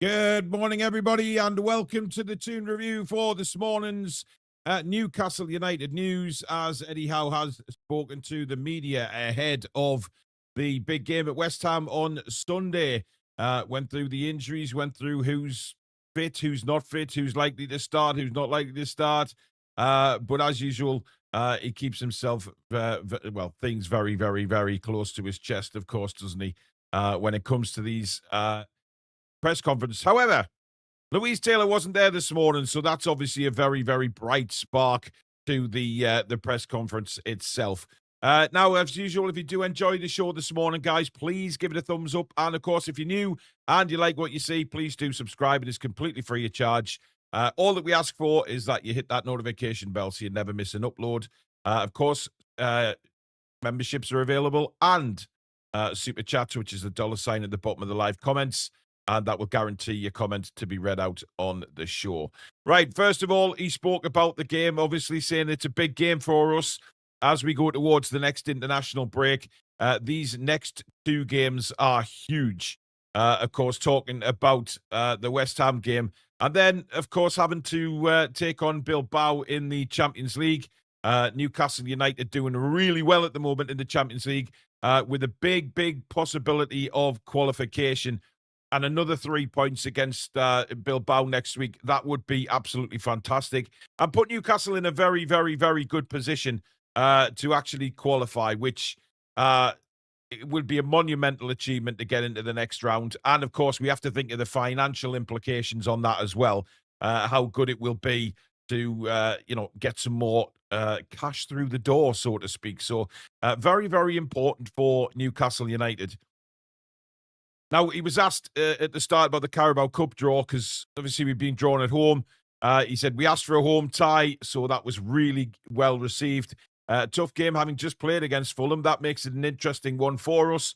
Good morning, everybody, and welcome to the Toon review for this morning's Newcastle United news, as Eddie Howe has spoken to the media ahead of the big game at West Ham on Sunday. Went through the injuries, went through who's fit, who's not fit, who's likely to start, who's not likely to start. But as usual, he keeps himself, things very, very, very close to his chest, of course, doesn't he, when it comes to these press conference. However, Louise Taylor wasn't there this morning, so that's obviously a very, very bright spark to the press conference itself. Now, as usual, if you do enjoy the show this morning, guys, please give it a thumbs up. And, of course, if you're new and you like what you see, please do subscribe. It is completely free of charge. All that we ask for is that you hit that notification bell so you never miss an upload. Of course, memberships are available, and Super Chats, which is the $ at the bottom of the live comments. And that will guarantee your comment to be read out on the show. Right, first of all, he spoke about the game, obviously saying it's a big game for us as we go towards the next international break. These next two games are huge. Of course, talking about the West Ham game. And then, of course, having to take on Bilbao in the Champions League. Newcastle United doing really well at the moment in the Champions League with a big, big possibility of qualification. And another 3 points against Bilbao next week. That would be absolutely fantastic. And put Newcastle in a very, very, very good position to actually qualify, which it would be a monumental achievement to get into the next round. And, of course, we have to think of the financial implications on that as well, how good it will be to, get some more cash through the door, so to speak. So very, very important for Newcastle United. Now, he was asked at the start about the Carabao Cup draw, because obviously we've been drawn at home. He said, we asked for a home tie, so that was really well received. Tough game, having just played against Fulham. That makes it an interesting one for us.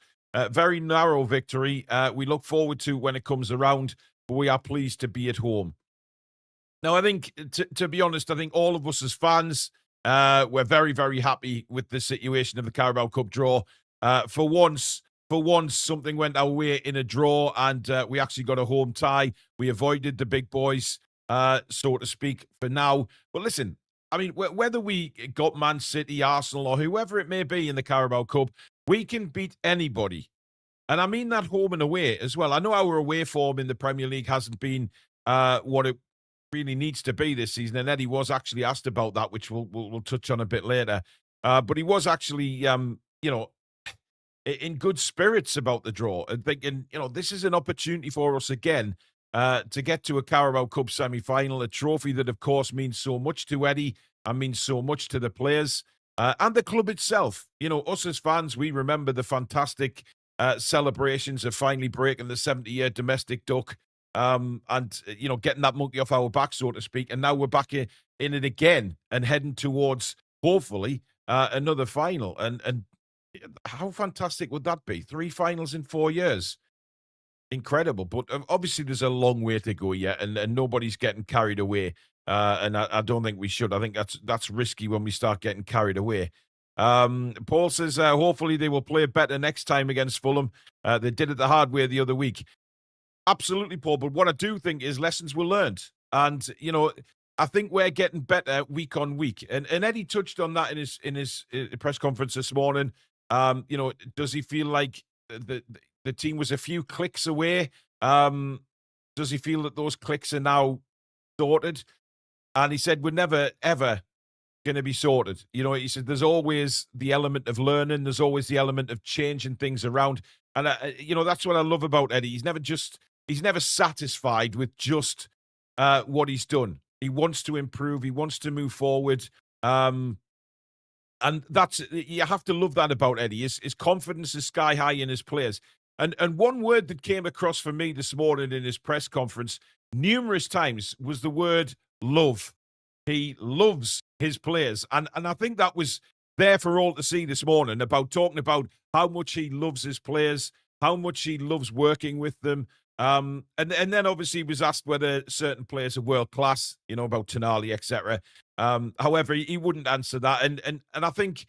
Very narrow victory. We look forward to when it comes around, but we are pleased to be at home. Now, I think, to be honest, I think all of us as fans, we're very, very happy with the situation of the Carabao Cup draw. For once, something went our way in a draw, and we actually got a home tie. We avoided the big boys, so to speak, for now. But listen, I mean, whether we got Man City, Arsenal, or whoever it may be in the Carabao Cup, we can beat anybody. And I mean that home and away as well. I know our away form in the Premier League hasn't been what it really needs to be this season, and Eddie was actually asked about that, which we'll touch on a bit later. But he was actually, in good spirits about the draw and thinking, this is an opportunity for us again to get to a Carabao Cup semi-final, a trophy that, of course, means so much to Eddie and means so much to the players and the club itself. Us as fans, we remember the fantastic celebrations of finally breaking the 70-year domestic duck and, getting that monkey off our back, so to speak. And now we're back in it again and heading towards, hopefully, another final. And how fantastic would that be? 3 finals in 4 years. Incredible. But obviously there's a long way to go yet, and nobody's getting carried away. And I don't think we should. I think that's risky when we start getting carried away. Paul says, hopefully they will play better next time against Fulham. They did it the hard way the other week. Absolutely, Paul. But what I do think is lessons were learned. And, I think we're getting better week on week. And Eddie touched on that in his press conference this morning. Does he feel like the team was a few clicks away? Does he feel that those clicks are now sorted? And he said, we're never, ever going to be sorted. He said, there's always the element of learning. There's always the element of changing things around. And, that's what I love about Eddie. He's never satisfied with just what he's done. He wants to improve. He wants to move forward. And you have to love that about Eddie. His confidence is sky high in his players. And one word that came across for me this morning in his press conference numerous times was the word love. He loves his players. And I think that was there for all to see this morning, about talking about how much he loves his players, how much he loves working with them. And then obviously he was asked whether certain players are world class, about Tonali, etc. However, he wouldn't answer that. And I think,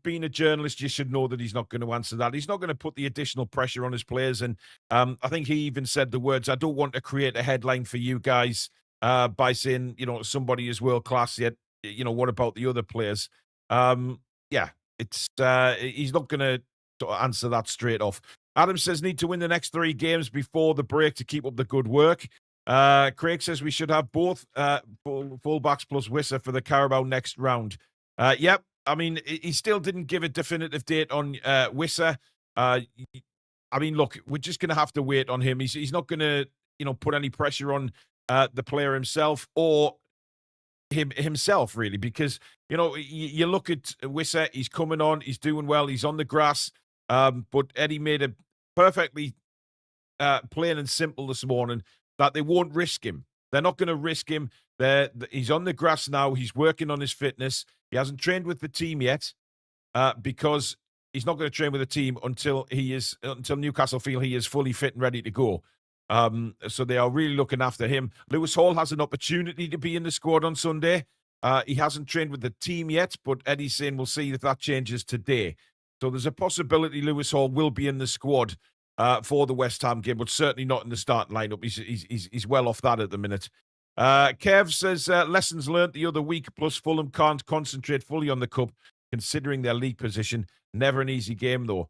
being a journalist, you should know that he's not going to answer that. He's not going to put the additional pressure on his players. And I think he even said the words, I don't want to create a headline for you guys by saying, somebody is world class yet. What about the other players? Yeah, he's not going to answer that straight off. Adam says, need to win the next 3 games before the break to keep up the good work. Craig says we should have both fullbacks plus Wissa for the Carabao next round. Yep. I mean, he still didn't give a definitive date on Wissa. I mean, look, we're just going to have to wait on him. He's not going to, put any pressure on the player himself or himself, really, because, you look at Wissa, he's coming on, he's doing well, he's on the grass. But Eddie made it perfectly plain and simple this morning that they won't risk him. They're not going to risk him. He's on the grass now. He's working on his fitness. He hasn't trained with the team yet because he's not going to train with the team until Newcastle feel he is fully fit and ready to go. So they are really looking after him. Lewis Hall has an opportunity to be in the squad on Sunday. He hasn't trained with the team yet, but Eddie's saying we'll see if that changes today. So there's a possibility Lewis Hall will be in the squad for the West Ham game, but certainly not in the starting lineup. He's well off that at the minute. Kev says, lessons learned the other week, plus Fulham can't concentrate fully on the cup, considering their league position. Never an easy game, though.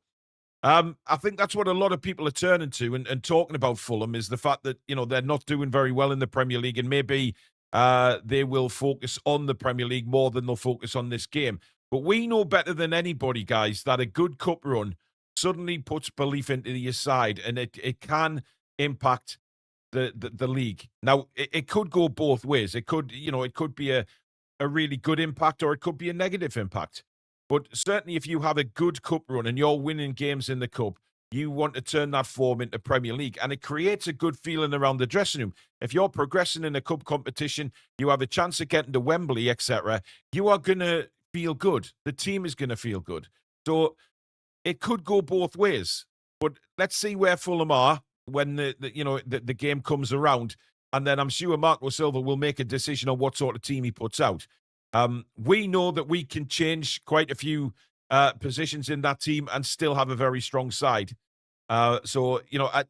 I think that's what a lot of people are turning to and talking about Fulham is the fact that, they're not doing very well in the Premier League, and maybe they will focus on the Premier League more than they'll focus on this game. But we know better than anybody, guys, that a good cup run suddenly puts belief into your side, and it can impact the league. Now, it could go both ways. It could, it could be a really good impact, or it could be a negative impact. But certainly if you have a good cup run and you're winning games in the cup, you want to turn that form into Premier League, and it creates a good feeling around the dressing room. If you're progressing in a cup competition, you have a chance of getting to Wembley, etc., you are going to feel good. The team is going to feel good. So it could go both ways. But let's see where Fulham are when the game comes around, and then I'm sure Marco Silva will make a decision on what sort of team he puts out. We know that we can change quite a few positions in that team and still have a very strong side. So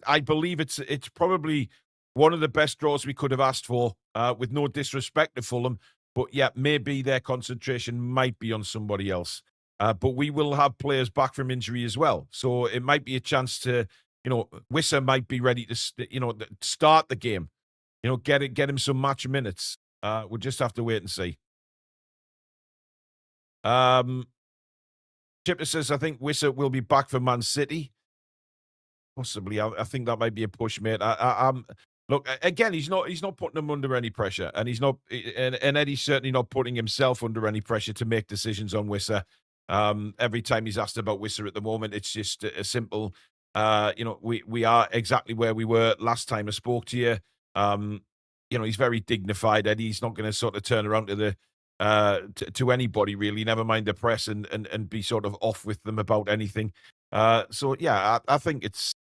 I believe it's probably one of the best draws we could have asked for, with no disrespect to Fulham. But yeah, maybe their concentration might be on somebody else. But we will have players back from injury as well. So it might be a chance to, Wissa might be ready to, start the game. Get him some match minutes. We'll just have to wait and see. Chipper says, I think Wissa will be back for Man City. Possibly. I think that might be a push, mate. Look, again, he's not putting him under any pressure, and he's not, and Eddie's certainly not putting himself under any pressure to make decisions on Wissa. Every time he's asked about Wissa at the moment, it's just a simple, we are exactly where we were last time I spoke to you. He's very dignified, Eddie. He's not going to sort of turn around to to anybody really, never mind the press, and be sort of off with them about anything. So yeah, I think it's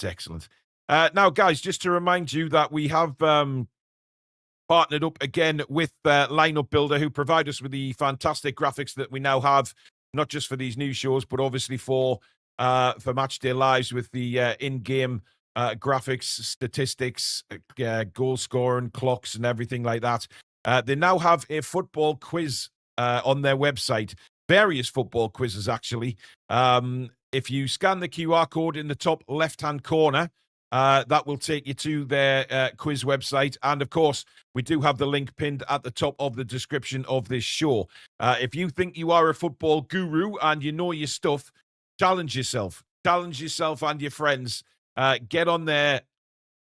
excellent. Now, guys, just to remind you that we have partnered up again with Lineup Builder, who provide us with the fantastic graphics that we now have, not just for these new shows, but obviously for Matchday Lives with the in-game graphics, statistics, goal scoring, clocks, and everything like that. They now have a football quiz on their website, various football quizzes, actually. If you scan the QR code in the top left-hand corner, that will take you to their quiz website. And, of course, we do have the link pinned at the top of the description of this show. If you think you are a football guru and you know your stuff, challenge yourself. Challenge yourself and your friends. Get on there.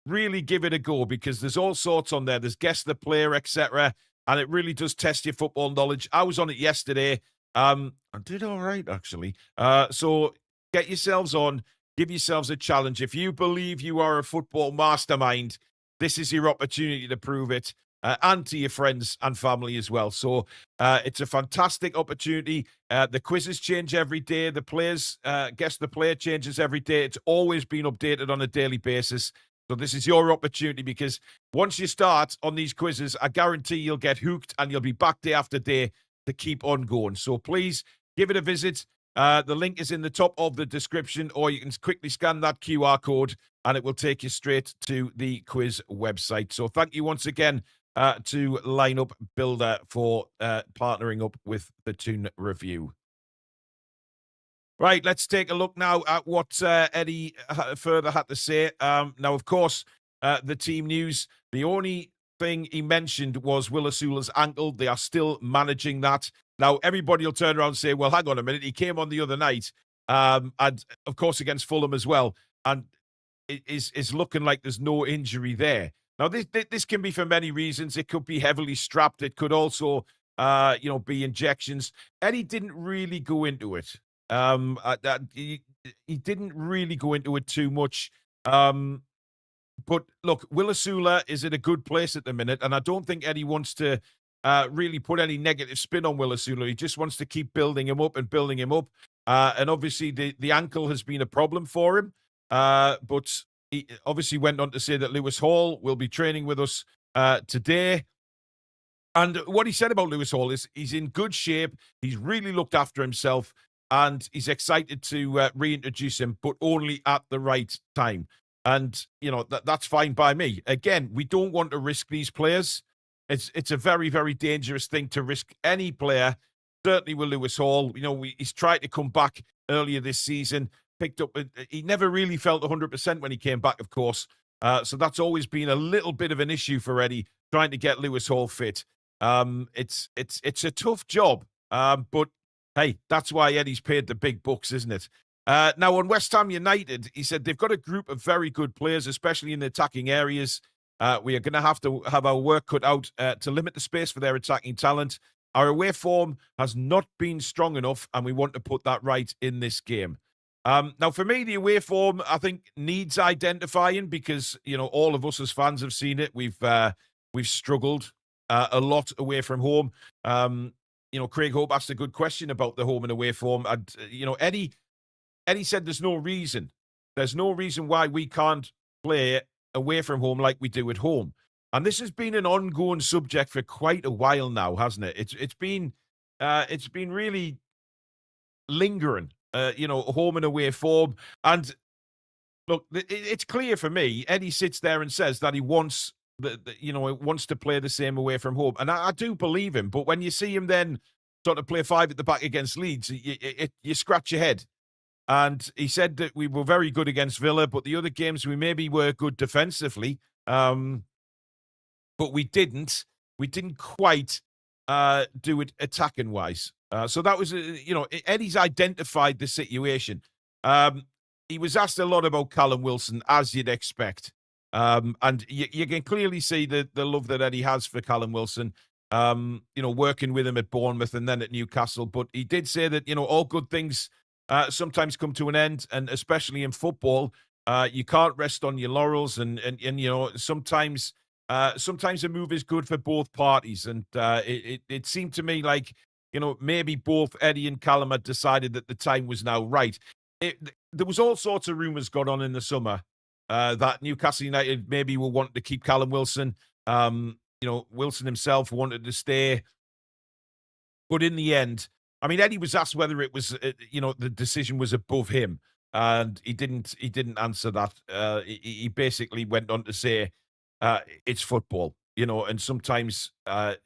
Really give it a go, because there's all sorts on there. There's guess the player, etc. And it really does test your football knowledge. I was on it yesterday. I did all right, actually. So get yourselves on. Give yourselves a challenge. If you believe you are a football mastermind, this is your opportunity to prove it, and to your friends and family as well. So it's a fantastic opportunity. The quizzes change every day. The players, guess the player changes every day. It's always been updated on a daily basis. So this is your opportunity, because once you start on these quizzes, I guarantee you'll get hooked and you'll be back day after day to keep on going. So please give it a visit. The link is in the top of the description, or you can quickly scan that QR code and it will take you straight to the quiz website. So thank you once again to Lineup Builder for partnering up with the Toon Review. Right, let's take a look now at what Eddie further had to say. Now, of course, the team news, the only thing he mentioned was Will Osula's ankle. They are still managing that. Now, everybody will turn around and say, well, hang on a minute. He came on the other night, and, of course, against Fulham as well, and it is looking like there's no injury there. Now, this can be for many reasons. It could be heavily strapped. It could also, be injections. Eddie didn't really go into it. He didn't really go into it too much. But look, Will Osula is in a good place at the minute, and I don't think Eddie wants to really put any negative spin on Will Osula. He just wants to keep building him up and building him up. And obviously, the ankle has been a problem for him. But he obviously went on to say that Lewis Hall will be training with us today. And what he said about Lewis Hall is he's in good shape. He's really looked after himself. And he's excited to reintroduce him, but only at the right time. And, that's fine by me. Again, we don't want to risk these players. It's a very, very dangerous thing to risk any player, certainly with Lewis Hall. He's tried to come back earlier this season, picked up. He never really felt 100% when he came back, of course. So that's always been a little bit of an issue for Eddie, trying to get Lewis Hall fit. It's a tough job, but hey, that's why Eddie's paid the big bucks, isn't it? Now, on West Ham United, he said they've got a group of very good players, especially in the attacking areas. We are going to have our work cut out to limit the space for their attacking talent. Our away form has not been strong enough, and we want to put that right in this game. Now, for me, the away form, I think, needs identifying because, all of us as fans have seen it. We've struggled a lot away from home. Craig Hope asked a good question about the home and away form. And, Eddie said there's no reason. There's no reason why we can't play away from home like we do at home. And this has been an ongoing subject for quite a while now, hasn't it? It's been really lingering, home and away form. And look, it's clear for me. Eddie sits there and says that he wants wants to play the same away from home. And I do believe him. But when you see him then sort of play 5 at the back against Leeds, you scratch your head. And he said that we were very good against Villa, but the other games we maybe were good defensively. But we didn't. We didn't quite do it attacking wise. So that was, Eddie's identified the situation. He was asked a lot about Callum Wilson, as you'd expect. And you can clearly see the love that Eddie has for Callum Wilson, working with him at Bournemouth and then at Newcastle. But he did say that, all good things sometimes come to an end, and especially in football, you can't rest on your laurels, and sometimes a move is good for both parties, and it seemed to me like maybe both Eddie and Callum had decided that the time was now right. There was all sorts of rumours going on in the summer that Newcastle United maybe will want to keep Callum Wilson. Wilson himself wanted to stay, but in the end, I mean, Eddie was asked whether it was, the decision was above him, and he didn't answer that. He basically went on to say, it's football, and sometimes, a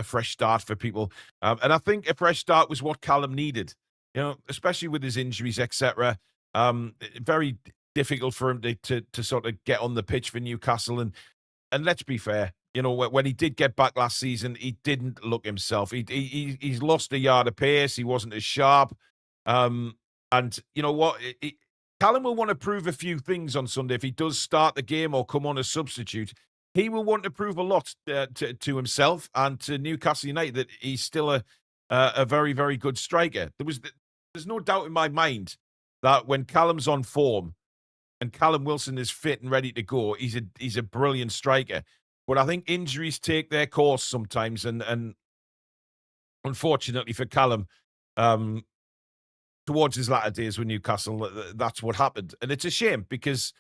fresh start for people. And I think a fresh start was what Callum needed, especially with his injuries, etc. Very difficult for him to sort of get on the pitch for Newcastle. And let's be fair, when he did get back last season, he didn't look himself. He's lost a yard of pace. He wasn't as sharp. And you know what? Callum will want to prove a few things on Sunday. If he does start the game or come on as substitute, he will want to prove a lot to himself and to Newcastle United that he's still a very, very good striker. There's no doubt in my mind that when Callum's on form and Callum Wilson is fit and ready to go, he's a brilliant striker. But I think injuries take their course sometimes, and unfortunately for Callum, towards his latter days with Newcastle, that's what happened. And it's a shame because,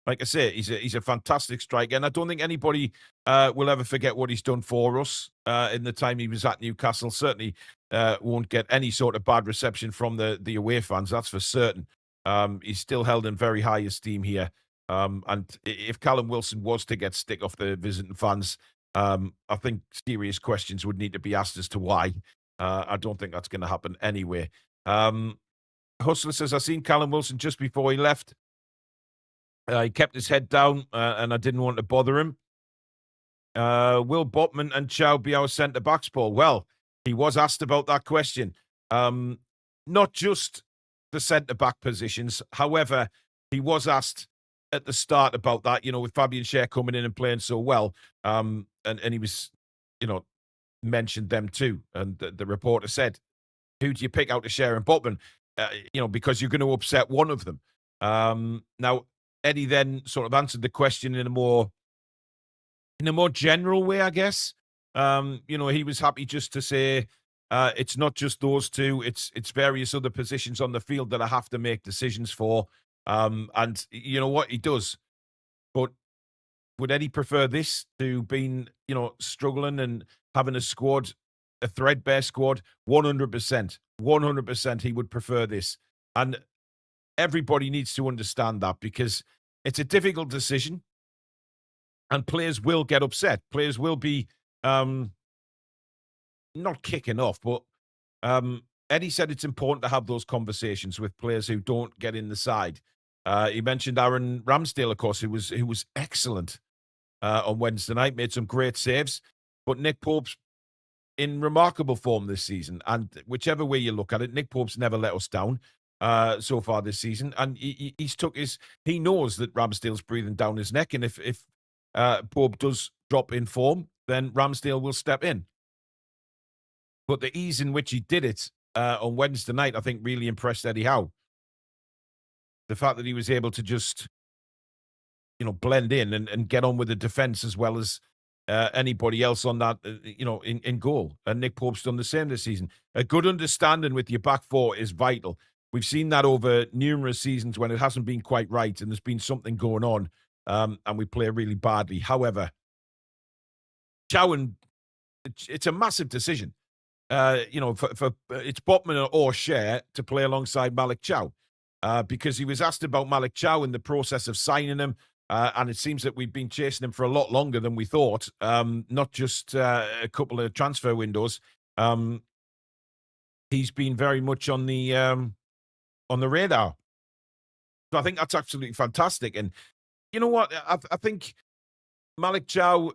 like I say, he's a fantastic striker, and I don't think anybody will ever forget what he's done for us in the time he was at Newcastle. Certainly won't get any sort of bad reception from the away fans, that's for certain. He's still held in very high esteem here. And if Callum Wilson was to get stick off the visiting fans, I think serious questions would need to be asked as to why. I don't think that's going to happen anyway. Hustler says, I seen Callum Wilson just before he left. He kept his head down, and I didn't want to bother him. Will Botman and Chow be our centre-backs, Paul? Well, he was asked about that question. Not just the centre-back positions. However, he was asked at the start about that, with Fabian Schär coming in and playing so well. And he was, mentioned them too. And the reporter said, who do you pick out of Schär and Botman? Because you're going to upset one of them. Now, Eddie then sort of answered the question in a more general way, I guess. He was happy just to say it's not just those two; it's various other positions on the field that I have to make decisions for. And you know what, he does. But would Eddie prefer this to being, struggling and having a squad, a threadbare squad? 100%, 100%. He would prefer this, and everybody needs to understand that, because it's a difficult decision. And players will get upset. Players will be not kicking off, but Eddie said it's important to have those conversations with players who don't get in the side. He mentioned Aaron Ramsdale, of course, who was excellent on Wednesday night, made some great saves. But Nick Pope's in remarkable form this season, and whichever way you look at it, Nick Pope's never let us down so far this season. And he knows that Ramsdale's breathing down his neck, and if Pope does drop in form, then Ramsdale will step in. But the ease in which he did it on Wednesday night, I think, really impressed Eddie Howe. The fact that he was able to just, blend in and get on with the defense as well as anybody else on that, in goal. And Nick Pope's done the same this season. A good understanding with your back four is vital. We've seen that over numerous seasons when it hasn't been quite right and there's been something going on. And we play really badly. However, Chow, it's a massive decision. For it's Botman or Schär to play alongside Malik Chow, because he was asked about Malik Chow in the process of signing him, and it seems that we've been chasing him for a lot longer than we thought. Not just a couple of transfer windows. He's been very much on the radar. So I think that's absolutely fantastic. And you know what? I think Malik Chow,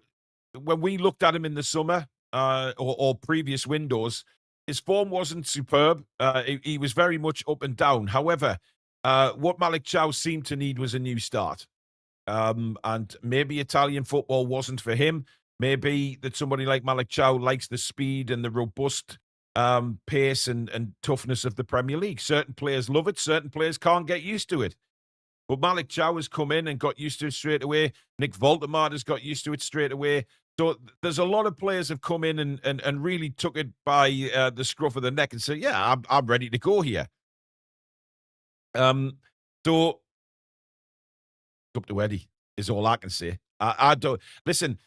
when we looked at him in the summer or previous windows, his form wasn't superb. He was very much up and down. However, what Malik Chow seemed to need was a new start. And maybe Italian football wasn't for him. Maybe that somebody like Malik Chow likes the speed and the robust pace and toughness of the Premier League. Certain players love it. Certain players can't get used to it. But Malik Chow has come in and got used to it straight away. Nick Voldemar has got used to it straight away. So there's a lot of players have come in and really took it by the scruff of the neck and said, yeah, I'm ready to go here. So up to Eddie is all I can say. I don't listen.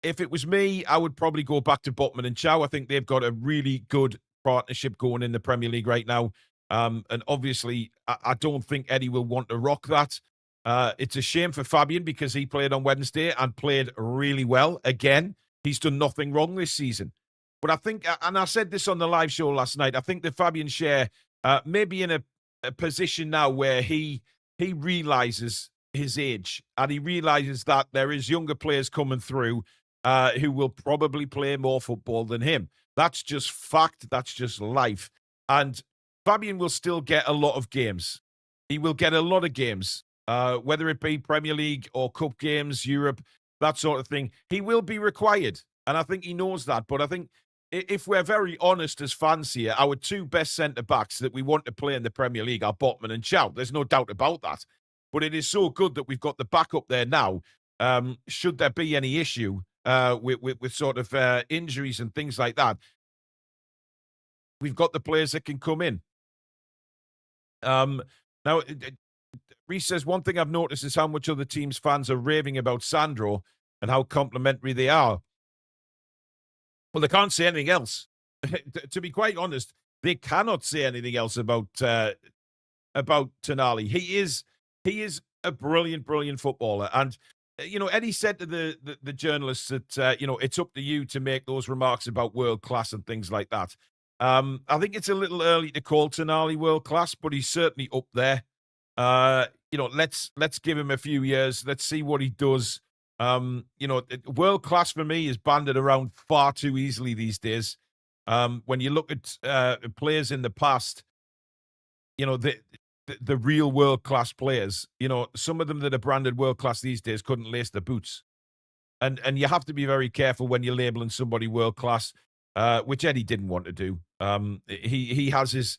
If it was me, I would probably go back to Botman and Chow. I think they've got a really good partnership going in the Premier League right now. And obviously, I don't think Eddie will want to rock that. It's a shame for Fabian because he played on Wednesday and played really well. Again, he's done nothing wrong this season. But I think, and I said this on the live show last night, I think that Fabian Schär may be in a position now where he realizes his age and he realizes that there is younger players coming through who will probably play more football than him. That's just fact. That's just life. And Fabian will still get a lot of games. He will get a lot of games, whether it be Premier League or Cup games, Europe, that sort of thing. He will be required, and I think he knows that. But I think if we're very honest as fans here, our two best centre-backs that we want to play in the Premier League are Botman and Chow. There's no doubt about that. But it is so good that we've got the backup there now. Should there be any issue with sort of injuries and things like that, we've got the players that can come in. Now, Reece says, one thing I've noticed is how much other teams' fans are raving about Sandro and how complimentary they are. Well, they can't say anything else. To be quite honest, they cannot say anything else about Tonali. He is a brilliant, brilliant footballer. And Eddie said to the journalists that it's up to you to make those remarks about world class and things like that. I think it's a little early to call Tonali world class, but he's certainly up there. Let's give him a few years. Let's see what he does. World class for me is banded around far too easily these days. When you look at players in the past, the real world class players, some of them that are branded world class these days couldn't lace their boots, and you have to be very careful when you're labeling somebody world class, which Eddie didn't want to do. He has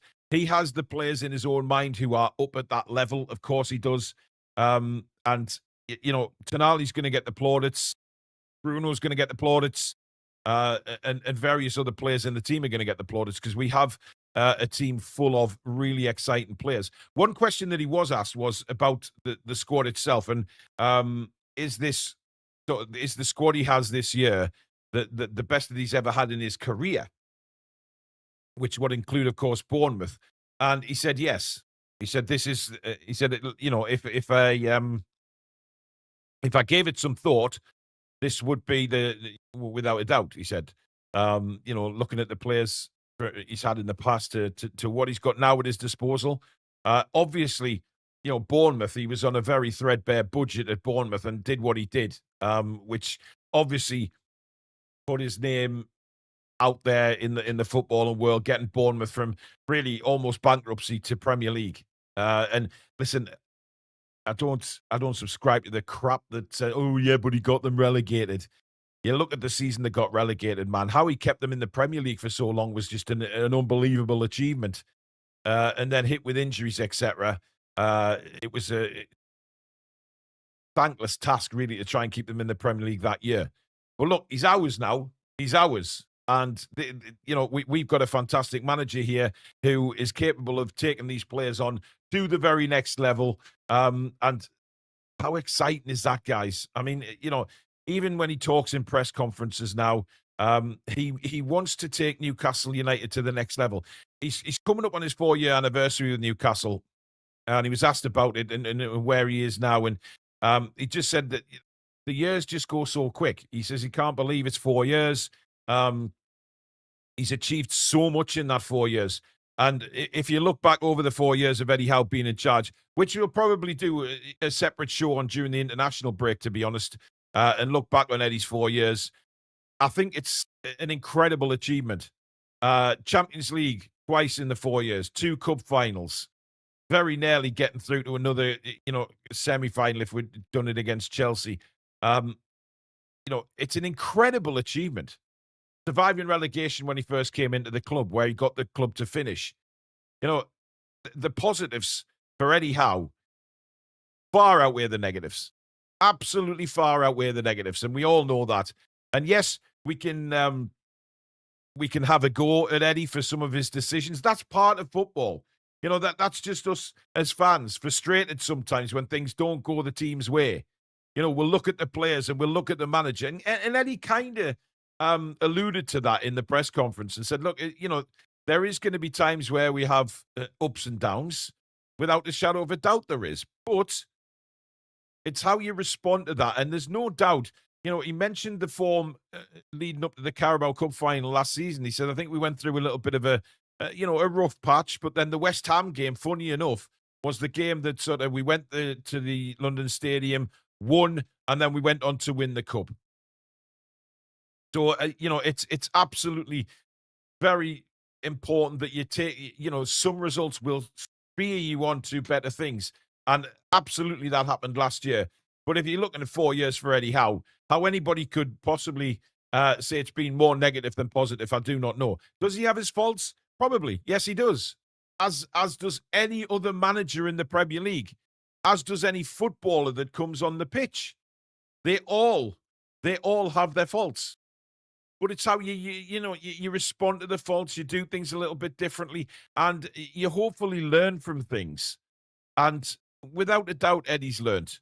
the players in his own mind who are up at that level. Of course he does. And Tonali's going to get the plaudits. Bruno's going to get the plaudits. And various other players in the team are going to get the plaudits because we have a team full of really exciting players. One question that he was asked was about the squad itself. And is the squad he has this year the best that he's ever had in his career? Which would include, of course, Bournemouth. And he said yes. He said this is. He said if I gave it some thought, this would be without a doubt. He said, looking at the players he's had in the past to what he's got now at his disposal. Obviously, Bournemouth. He was on a very threadbare budget at Bournemouth and did what he did, which obviously put his name out there in the footballing world, getting Bournemouth from really almost bankruptcy to Premier League. And listen, I don't subscribe to the crap that said, oh yeah, but he got them relegated. You look at the season that got relegated, man. How he kept them in the Premier League for so long was just an unbelievable achievement. And then hit with injuries, etc. It was a thankless task, really, to try and keep them in the Premier League that year. But look, he's ours now. He's ours. And, we've got a fantastic manager here who is capable of taking these players on to the very next level. And how exciting is that, guys? I mean, even when he talks in press conferences now, he wants to take Newcastle United to the next level. He's coming up on his 4-year anniversary with Newcastle, and he was asked about it and where he is now. And he just said that the years just go so quick. He says he can't believe it's 4 years. He's achieved so much in that 4 years. And if you look back over the 4 years of Eddie Howe being in charge, which we'll probably do a separate show on during the international break, to be honest, and look back on Eddie's 4 years, I think it's an incredible achievement. Champions League twice in the 4 years, 2 cup finals, very nearly getting through to another, semi-final if we'd done it against Chelsea. It's an incredible achievement. Surviving relegation when he first came into the club, where he got the club to finish. The positives for Eddie Howe far outweigh the negatives. Absolutely far outweigh the negatives, and we all know that. And yes, we can have a go at Eddie for some of his decisions. That's part of football. That's just us as fans, frustrated sometimes when things don't go the team's way. We'll look at the players and we'll look at the manager. And Eddie kind of alluded to that in the press conference and said, look, there is going to be times where we have ups and downs. Without a shadow of a doubt there is. But it's how you respond to that. And there's no doubt, he mentioned the form leading up to the Carabao Cup final last season. He said, I think we went through a little bit of a rough patch. But then the West Ham game, funny enough, was the game that sort of we went to the London Stadium, won, and then we went on to win the cup. So, it's absolutely very important that you take, some results will steer you on to better things. And absolutely that happened last year. But if you're looking at 4 years for Eddie Howe, how anybody could possibly say it's been more negative than positive, I do not know. Does he have his faults? Probably. Yes, he does. As does any other manager in the Premier League. As does any footballer that comes on the pitch. They all have their faults. But it's how you respond to the faults. You do things a little bit differently, and you hopefully learn from things. And without a doubt, Eddie's learnt.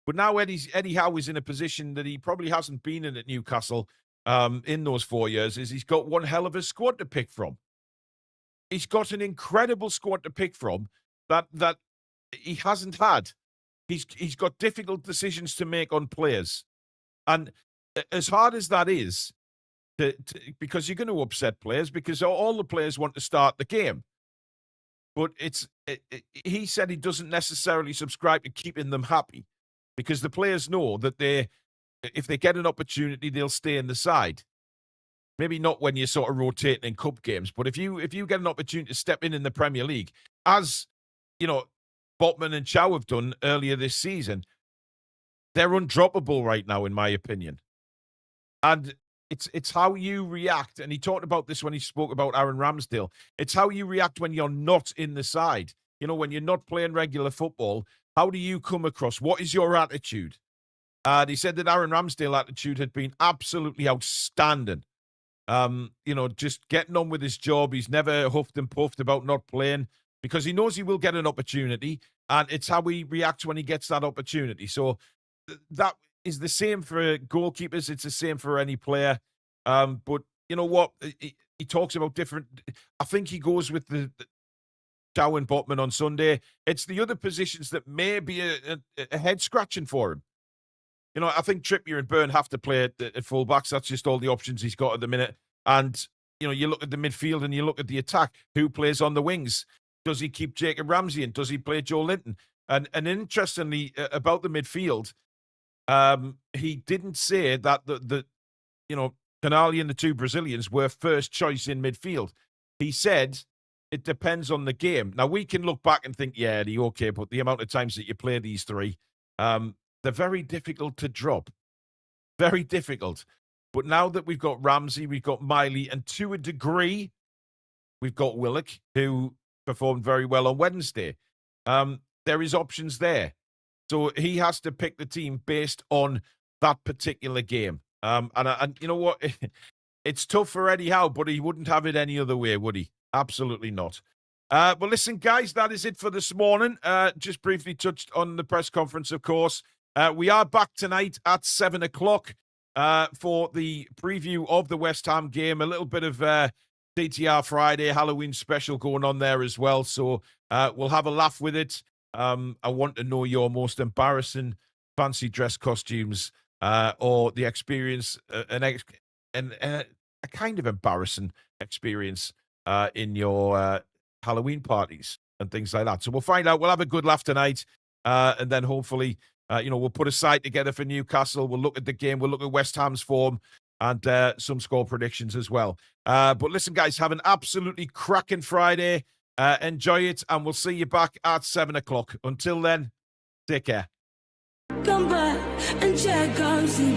But now Eddie Howe is in a position that he probably hasn't been in at Newcastle in those 4 years, is he's got one hell of a squad to pick from. He's got an incredible squad to pick from that he hasn't had. He's got difficult decisions to make on players. And as hard as that is, because you're going to upset players, because all the players want to start the game. But he said he doesn't necessarily subscribe to keeping them happy, because the players know that if they get an opportunity, they'll stay in the side. Maybe not when you're sort of rotating in cup games, but if you get an opportunity to step in the Premier League, as you know, Botman and Chow have done earlier this season, they're undroppable right now, in my opinion. And it's how you react. And he talked about this when he spoke about Aaron Ramsdale. It's how you react when you're not in the side. You know, when you're not playing regular football, how do you come across? What is your attitude? And he said that Aaron Ramsdale's attitude had been absolutely outstanding. You know, just getting on with his job. He's never huffed and puffed about not playing, because he knows he will get an opportunity, and it's how he reacts when he gets that opportunity. So that is the same for goalkeepers. It's the same for any player. But you know what? He talks about different. I think he goes with the Chow and Botman on Sunday. It's the other positions that may be a head scratching for him. You know, I think Trippier and Byrne have to play at fullbacks. That's just all the options he's got at the minute. And, you know, you look at the midfield and you look at the attack. Who plays on the wings? Does he keep Jacob Ramsey in? Does he play Joe Linton? And interestingly, about the midfield, he didn't say that the you know, Tonali and the two Brazilians were first choice in midfield. He said it depends on the game. Now, we can look back and think, yeah, Eddie, okay, but the amount of times that you play these three, they're very difficult to drop. Very difficult. But now that we've got Ramsey, we've got Miley, and to a degree, we've got Willock, who performed very well on Wednesday. There is options there. So he has to pick the team based on that particular game. And you know what? It's tough for Eddie Howe, but he wouldn't have it any other way, would he? Absolutely not. But listen, guys, that is it for this morning. Just briefly touched on the press conference, of course. We are back tonight at 7 o'clock for the preview of the West Ham game. A little bit of DTR Friday, Halloween special going on there as well. So we'll have a laugh with it. I want to know your most embarrassing fancy dress costumes or the experience, a kind of embarrassing experience in your Halloween parties and things like that. So we'll find out. We'll have a good laugh tonight. And then hopefully, you know, we'll put a side together for Newcastle. We'll look at the game. We'll look at West Ham's form and some score predictions as well. But listen, guys, have an absolutely cracking Friday. Enjoy it, and we'll see you back at 7 o'clock. Until then, take care. Come back and check out the